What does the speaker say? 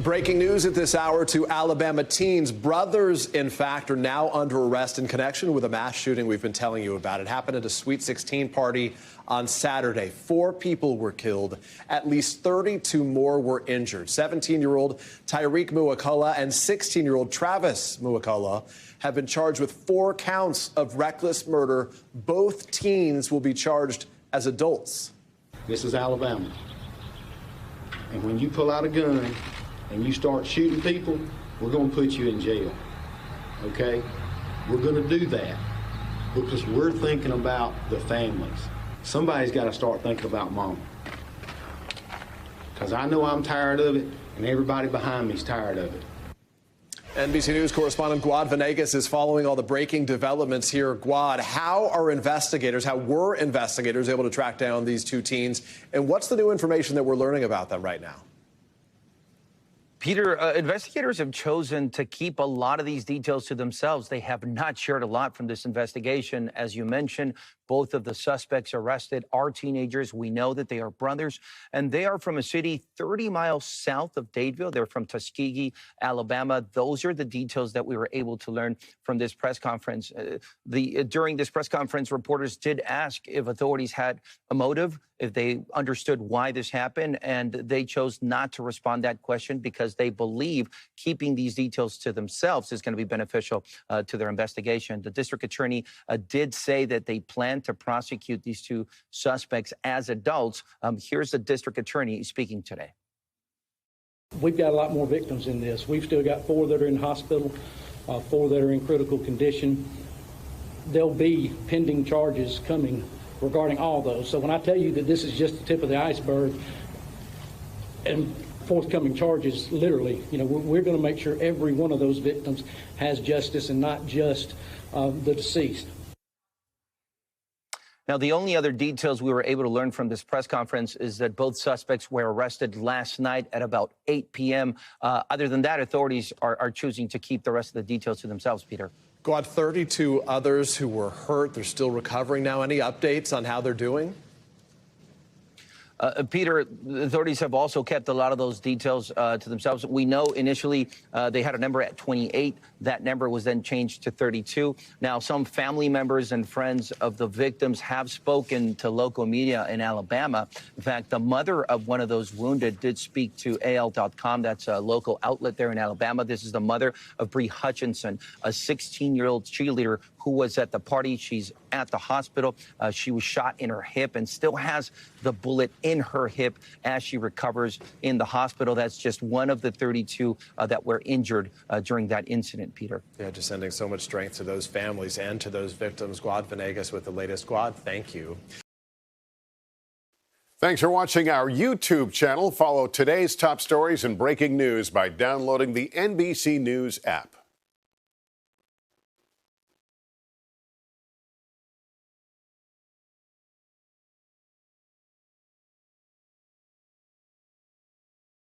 Breaking news at this hour: two Alabama teens, brothers in fact, are now under arrest in connection with a mass shooting we've been telling you about. It happened at a Sweet 16 party on Saturday. 4 people were killed. At least 32 more were injured. 17-year-old Tyreek Muakola and 16-year-old Travis Muakola have been charged with 4 counts of reckless murder. Both teens will be charged as adults. This is Alabama. And when you pull out a gun and you start shooting people, we're going to put you in jail, okay? We're going to do that because we're thinking about the families. Somebody's got to start thinking about mama. Because I know I'm tired of it, and everybody behind me's tired of it. NBC News correspondent Guad Venegas is following all the breaking developments here. Guad, how were investigators able to track down these 2 teens, and what's the new information that we're learning about them right now? Peter, investigators have chosen to keep a lot of these details to themselves. They have not shared a lot from this investigation. As you mentioned, both of the suspects arrested are teenagers. We know that they are brothers, and they are from a city 30 miles south of Dadeville. They're from Tuskegee, Alabama. Those are the details that we were able to learn from this press conference. During this press conference, reporters did ask if authorities had a motive, if they understood why this happened, and they chose not to respond to that question because they believe keeping these details to themselves is going to be beneficial to their investigation. The district attorney did say that they plan to prosecute these 2 suspects as adults. Here's the district attorney speaking today. We've got a lot more victims in this. We've still got 4 that are in hospital, 4 that are in critical condition. There'll be pending charges coming regarding all those. So when I tell you that this is just the tip of the iceberg and forthcoming charges, literally, we're going to make sure every one of those victims has justice and not just the deceased. Now, the only other details we were able to learn from this press conference is that both suspects were arrested last night at about 8 p.m. Other than that, authorities are choosing to keep the rest of the details to themselves, Peter. Guad, 32 others who were hurt. They're still recovering now. Any updates on how they're doing? Peter, the authorities have also kept a lot of those details to themselves. We know initially they had a number at 28. That number was then changed to 32. Now, some family members and friends of the victims have spoken to local media in Alabama. In fact, the mother of one of those wounded did speak to AL.com. That's a local outlet there in Alabama. This is the mother of Bree Hutchinson, a 16-year-old cheerleader who was at the party. She's at the hospital. She was shot in her hip and still has the bullet in her hip as she recovers in the hospital. That's just one of the 32 that were injured during that incident, Peter. Yeah, just sending so much strength to those families and to those victims. Guad Venegas with the latest. Guad, thank you. Thanks for watching our YouTube channel. Follow today's top stories and breaking news by downloading the NBC News app.